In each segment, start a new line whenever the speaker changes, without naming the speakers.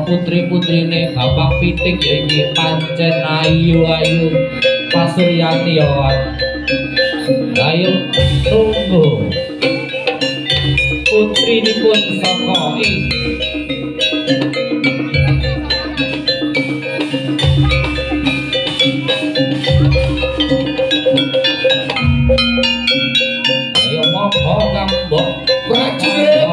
putri-putrine Bapak Pitik ya iki pancen ayu-ayu Pasuryati ya. Ayo tunggu putrinipun saka ayo monggo Kang Mbok prajurit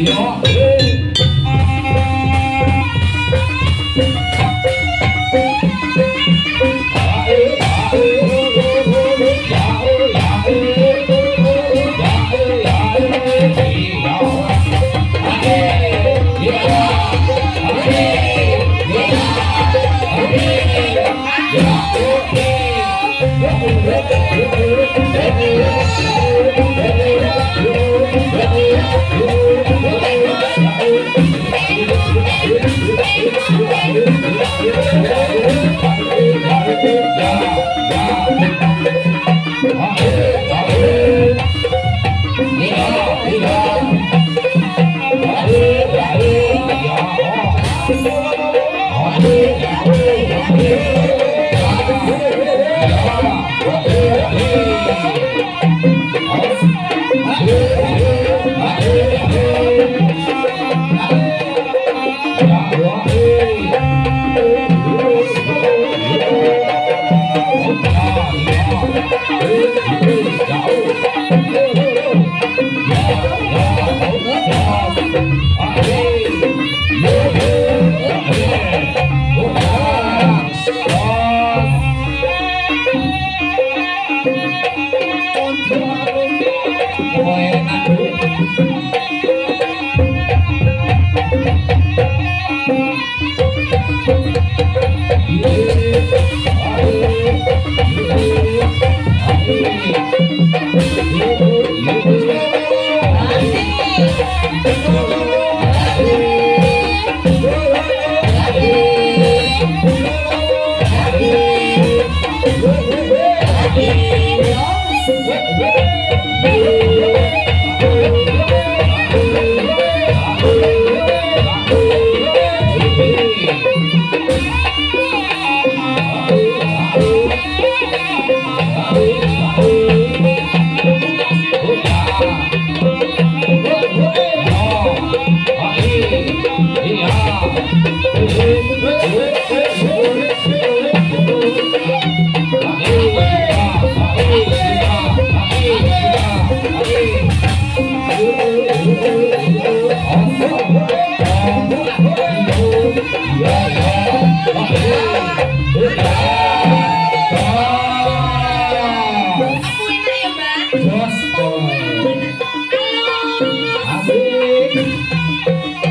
Yo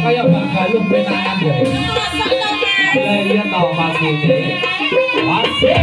Kayak Mbak Galung penangan ya. Iya tau pasti ini. Masih.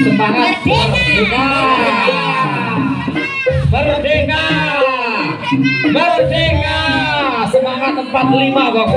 Semangat merdeka! Merdeka! Merdeka. Semangat 45 kok.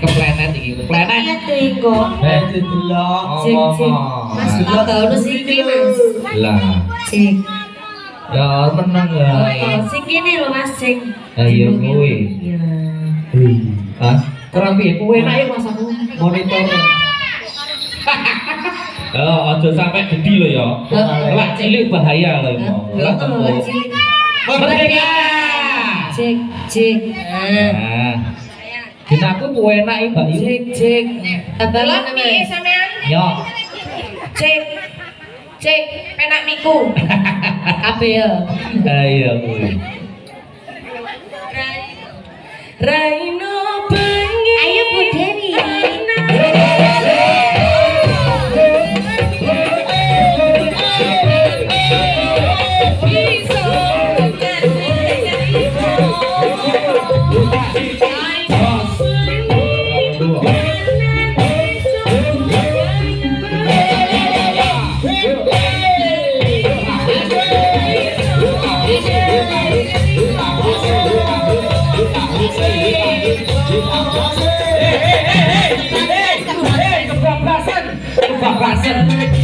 Keplenet iki, keplenet. Itu delok. Mas terus iki Mas. Lah. Cek. Ya meneng ya.
Sing kene lho Mas sing.
Ayo kuwi.
Ya.
Hah? Kurang piye? Kuwi enak ya Mas aku monitor. Aja sampai gede lho ya. Lek cilik bahaya lho.
Lek cilik.
Merdeka.
Cek.
Nah. Dinaku kuwi enak iki, Mbak Yu.
Cek.
Delok piye sampean?
Yo.
Cek, penak miku.
Kabeh ya.
Ayo kuwi.
Raino pengen.
Ayo Bu Dewi.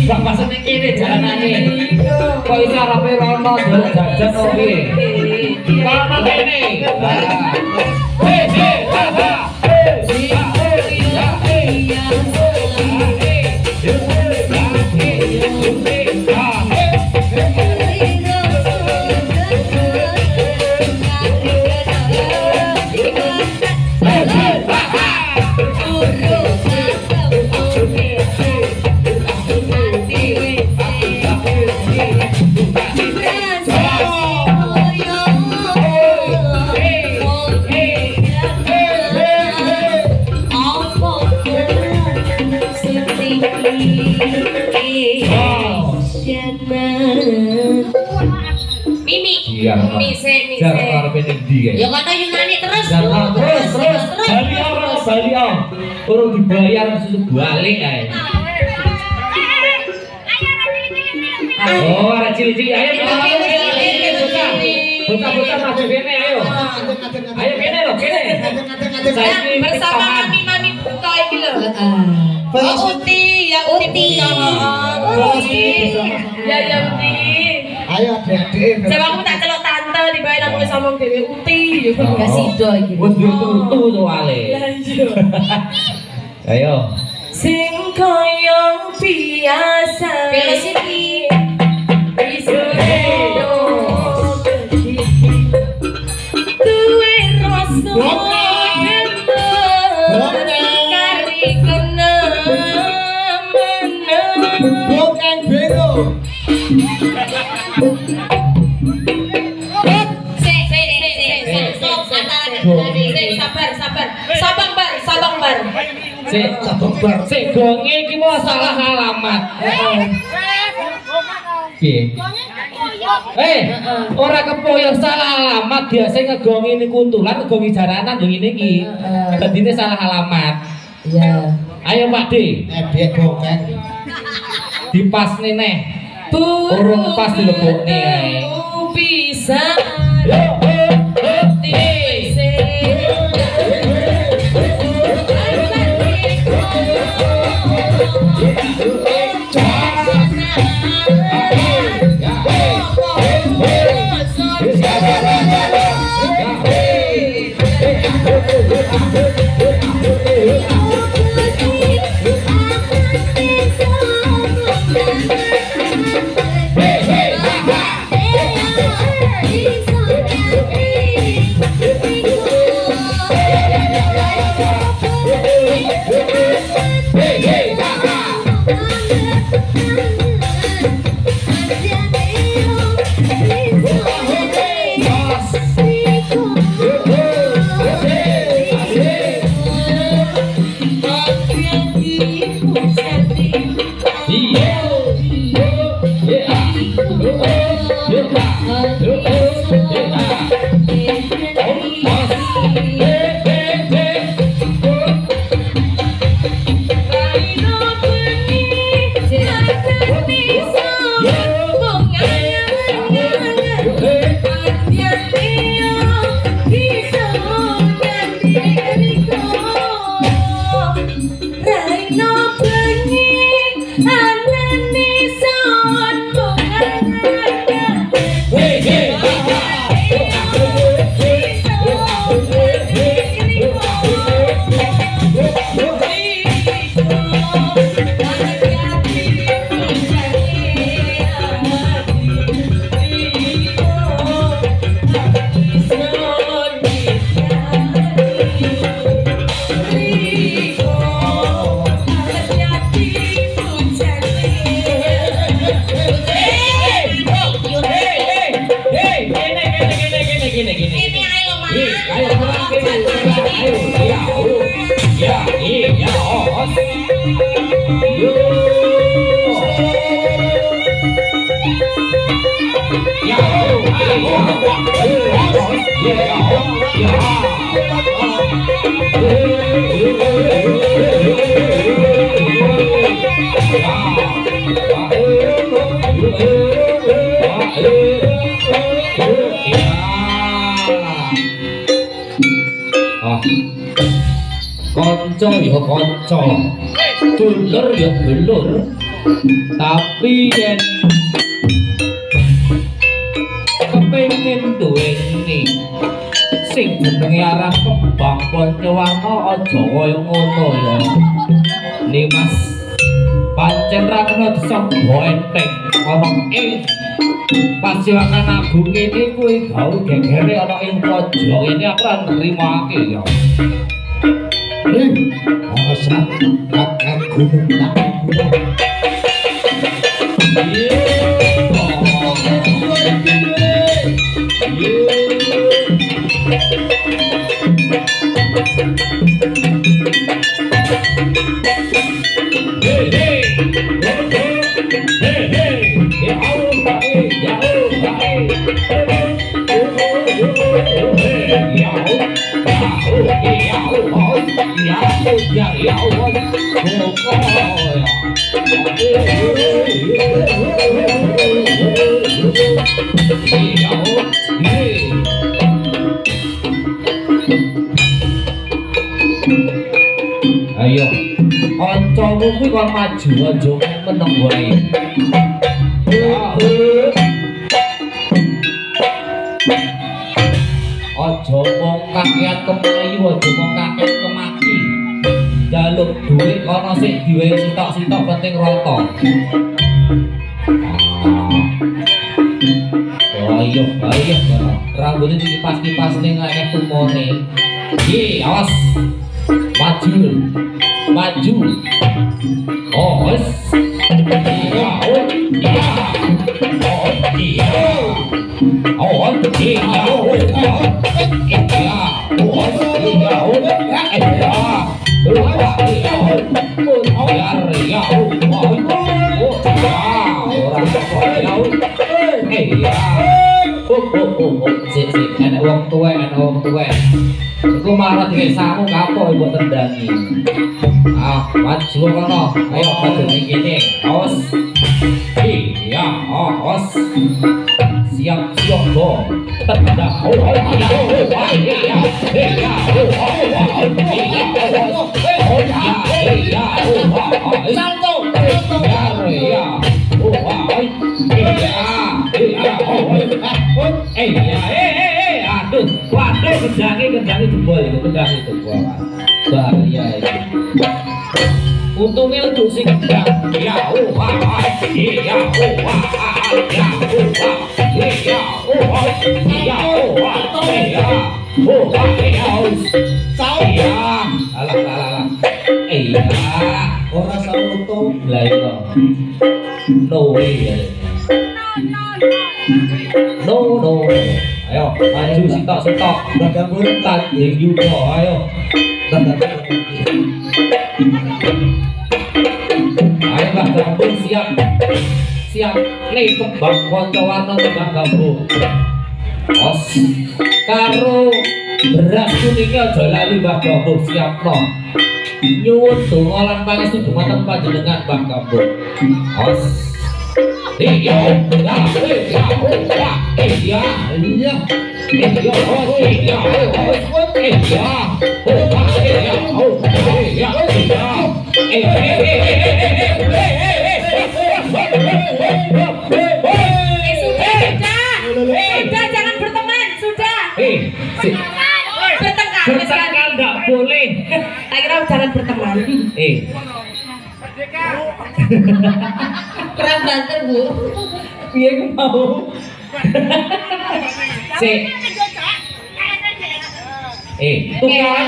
Kebablasan yang ini jalanannya. Kok bisa rapi rono jajan oke. Kalau ini.
Ya kata Yunani terus.
Terus. Bali orang dibayar susu balik ae. Oh, ada cilik-cilik ayo. Bocah-bocah maju kene ayo. Ayo kene lho, kene.
Bersama mami buka iki lho. Uti, ya Uti. Ya Uti.
Ayo adik-adik.
Coba aku tak celok tante dibayar aku wis ngomong dhewe Uti.
Gak sido iki.
Wis tutu soalé. Ayo.
Sing koyo biasa.
Pilih sini.
Duwe rasa kari kenang-menang.
Bukan bego.
Stop antara
Sik gonge iki mau salah alamat. Piye? Ora kepoyo salah alamat biasa ngegongi ini kuntulan, ngegongi jaranan yo ngene iki. Dadine salah alamat.
Iya.
Ayo Pak D.
Ebek bokek.
Dipasne neh. Urung pas dilebokne ae.
Bisa.
Konco ya konco, dulur ya dulur, tapi yen kepengin duweni sing jenenge aran kembang Pancawarna aja kaya ngono ya. Nimas pancen ra kena disangga enteng ana Pasiwakan Agung ini kuwi gawe gegere ana ing pojok ini aku ra nrimake ya.
Asal kakak gunung tak gunung.
Ayo, kancamu kuwi kon maju aja meneng wae. Aja mung kakean kemayu, aja mung kakean kemaki. Jaluk duit ana sik diwehi sitok-sitok penting rata. Ayo, rambutnya dikipas-kipas ning akeh tumone. Iki, awas. Maju. Oh, wes. sik enek wong tuwek. Iku marah desamu kapok mbok tendangi. Ah, maju kono. Ayo maju ning kene. Aos. Iya, aos. Siap go. Tendang. Salto. Aduh, waduh, kendangnya jebol itu, kendangnya jebol. Bahaya itu. Untungnya untuk si kendang. Ya, alah.
Ora sauto.
Lah iya. No way. No. Ayo, maju sitok.
Bagang burung
Tanding juga, ayo. Ayo Mbah Gambung siap. Nih kembang konco warna kembang gambung. Os. Karo beras kuningnya aja lali Mbah Gambung siapno. Nyuwun donga lan pangestu dumateng panjenengan Mbah Gambung. Os. Iya.
Sudah, jangan berteman, sudah.
Bertengkar enggak boleh.
Tak kira jangan berteman.
Kurang banter, Bu.
Piye ku mau?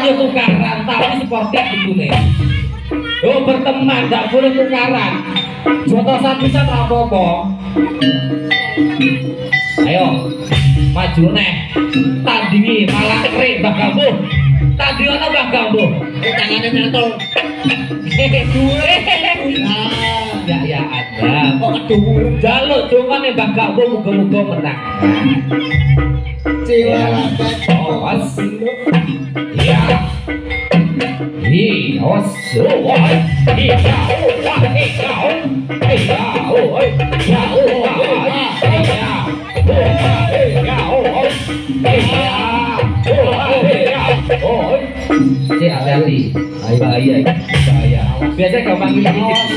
Tukaran tapi sportif begini. Oh berteman, enggak boleh tukaran. Jotosan bisa apa-apa. Ayo, maju neh. Tandingi malah kering Mbah Gambung. Tandingi ana Mbah Gambung.
Tangannya nyantol.
Ya ada.
Kok kedungur.
Jaluk dongane Mbah Gambung muga-muga menang. Awas. Ya. Awas. Hati-hati. Bahaya. Biasanya gampang gini. Awas.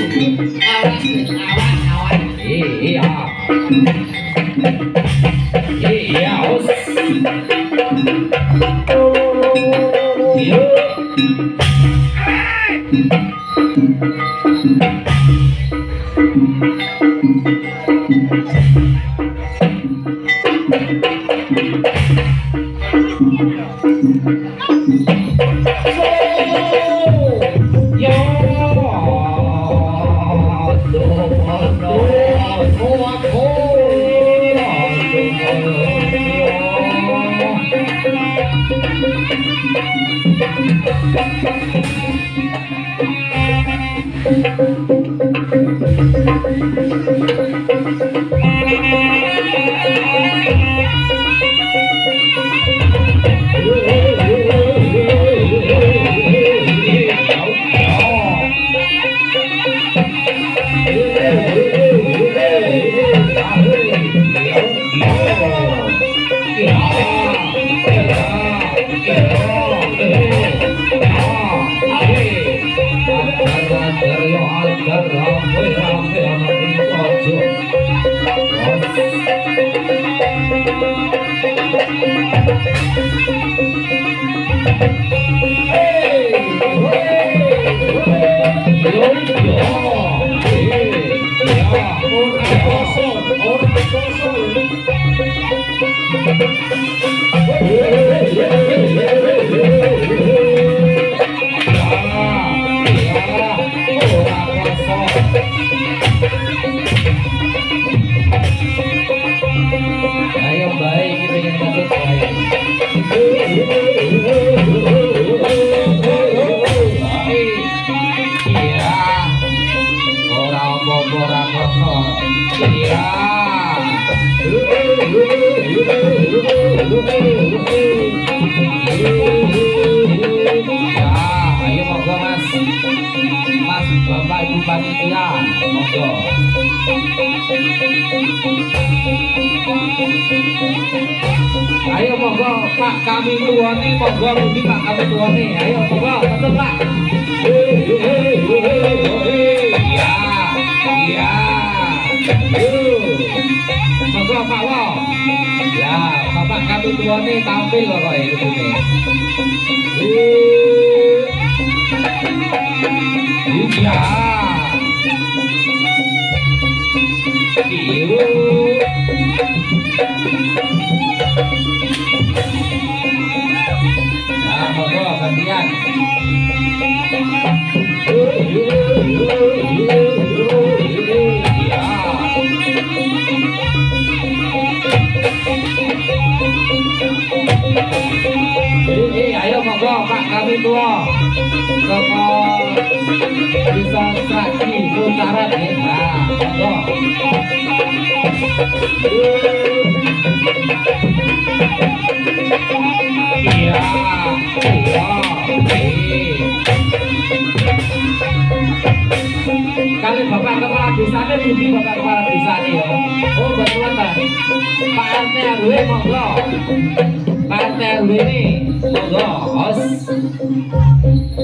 Ayo monggo Pak kami tuane monggo pundi Pak kami tuane. Ayo monggo betul Pak. Ya. Iya. Monggo Pak Wo. Ya, Bapak kami tuane tampil kok iki ngene. Iya. Iyo. Nah, monggo gantian. Ayo monggo Pak kami tua. Saka bisa saksi putaran ya. Nah, monggo. Iya, iya. Kali Bapak Kepala Desanya pundi Bapak Kepala Desanya ya? Oh, betul ta. Pak RT RW monggo. Pak RT RW ini monggo, Os.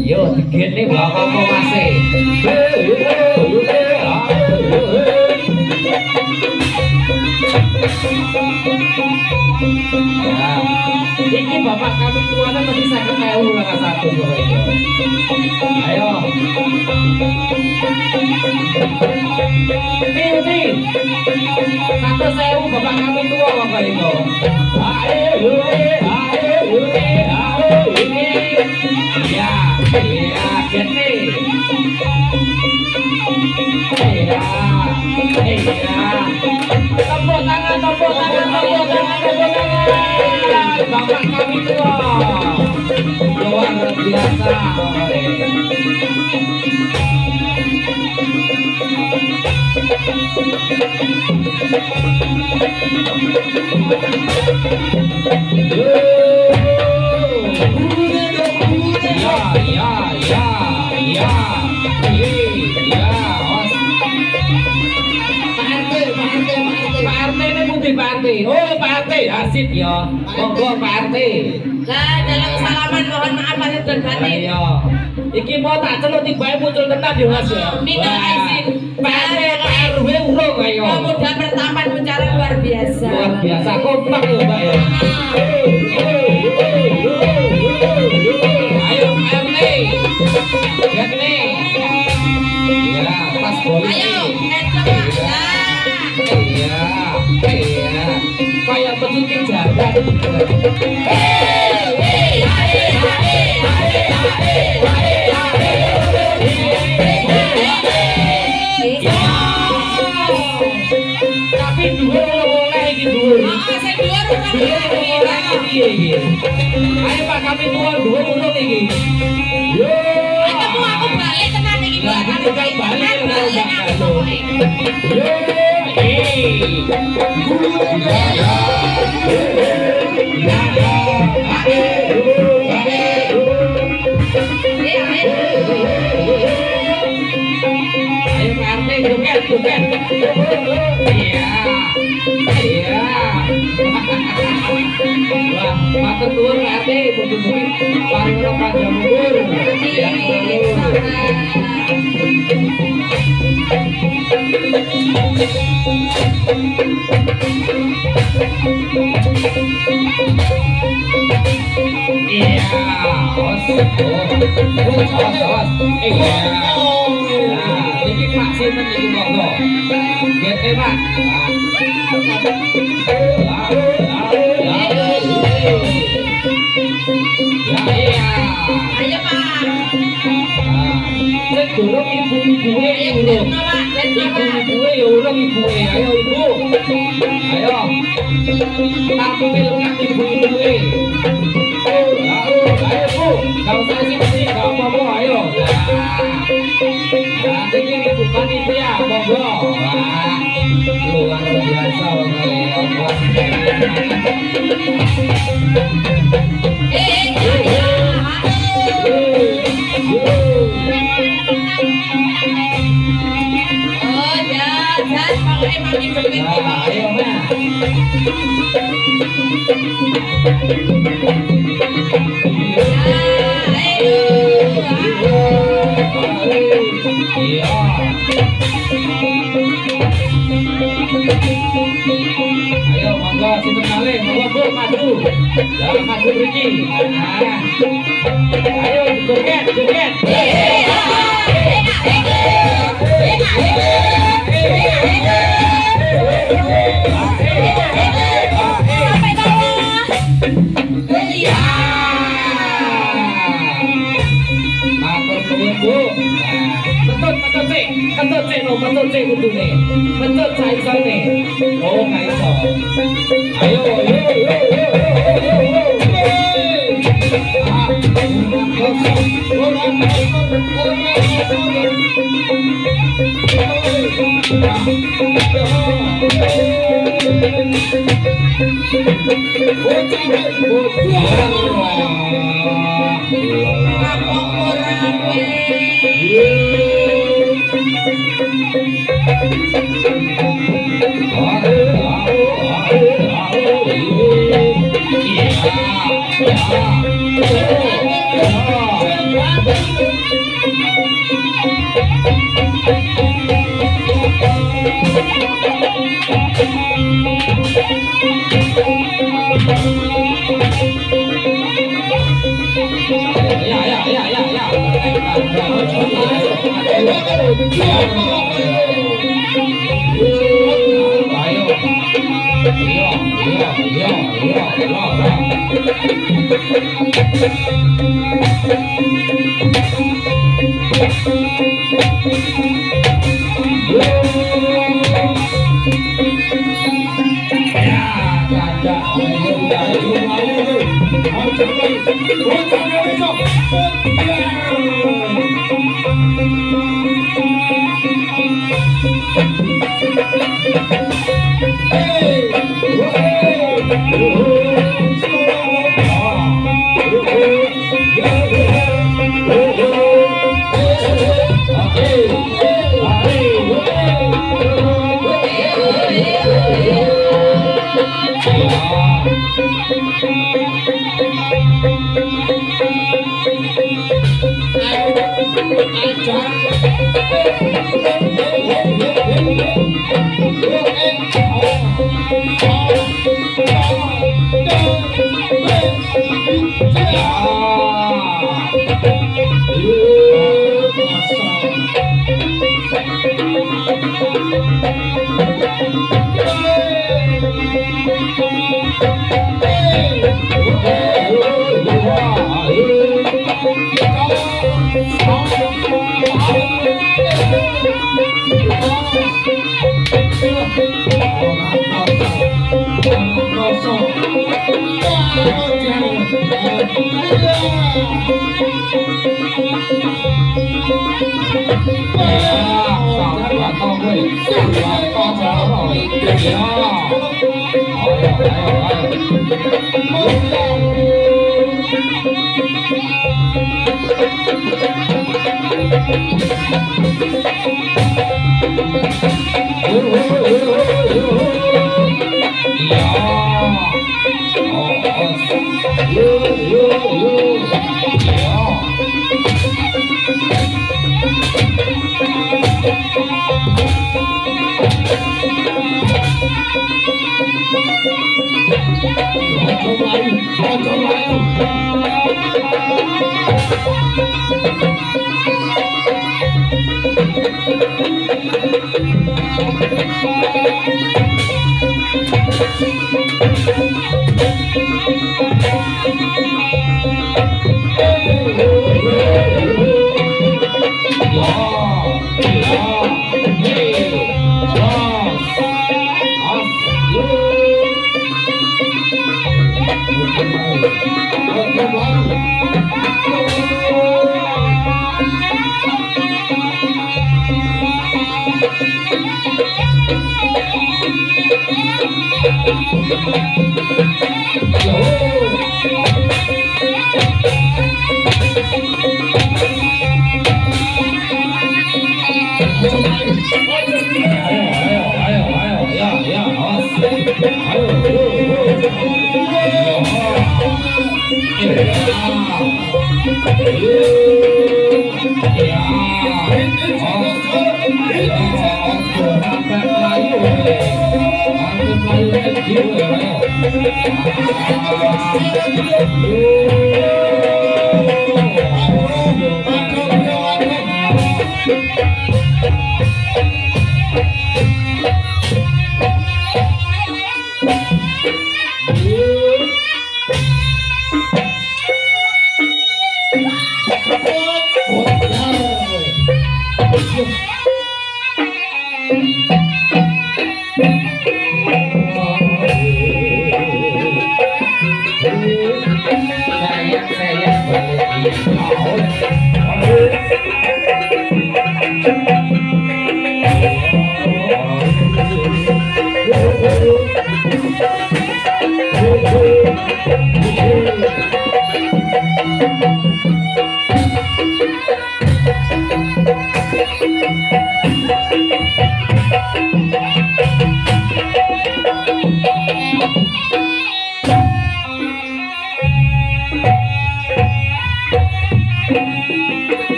Yo, digene Bapak mau masih. Ya, ini Bapak kami tuanya masih saya ketahui langkah satu pokoknya. Ayo. Nih. Satu sewu Bapak kami tua Bapak itu. Ayo. Ya, gini. Iya. Tepuk tangan. Bapak kami tua. Luar biasa. Oh Pak RT, asik ya. Monggo Pak RT.
Lah dalam salaman mohon maaf lahir dan batin.
Iya. Iki mau tak celuk tibae muncul tenan ya Mas ya.
Minta izin
Pak RT Pak RW urung ayo.
Pemuda pertapan bicara luar biasa.
Luar biasa kompak ya Mbak ya. Ayo Pak RT. Lihat nih. Ya, pas boleh.
Ayo, coba.
Iya. Kayak petunjuk jalan. Tapi dua boleh iki dua.
Saya dua
Ayo Pak kami dua urung iki. Yo.
aku balik tenan iki Pak.
Aku balik Yo. Ayo Pak RT joget. Iya. Wah, matur nuwun Pak RT, mugi-mugi paring panjang umur. Ya iya, os. Iya. Nah, iki Pak sinten iki monggo. Gete Pak. Ya.
Ayo Pak.
Sing durung ibu-ibuke urung. Ibu-ibuke ya urung ibuke. Ayo Ibu. Ayo. Tampilkan ibu-ibuke. Ayo Bu, gak usah sih, gak apa-apa, ayo. Nah, ini ibu panitia, monggo. Luar biasa,
Oh, jangan pakai mami
Iya. Ayo monggo sinten malih, monggo Bu maju. Ya maju mriki. Nah. Ayo joget, joget. Kentut cek no, kentut cek kudune. Kentut sa isone. Oh, nggak iso. Ayo, yo.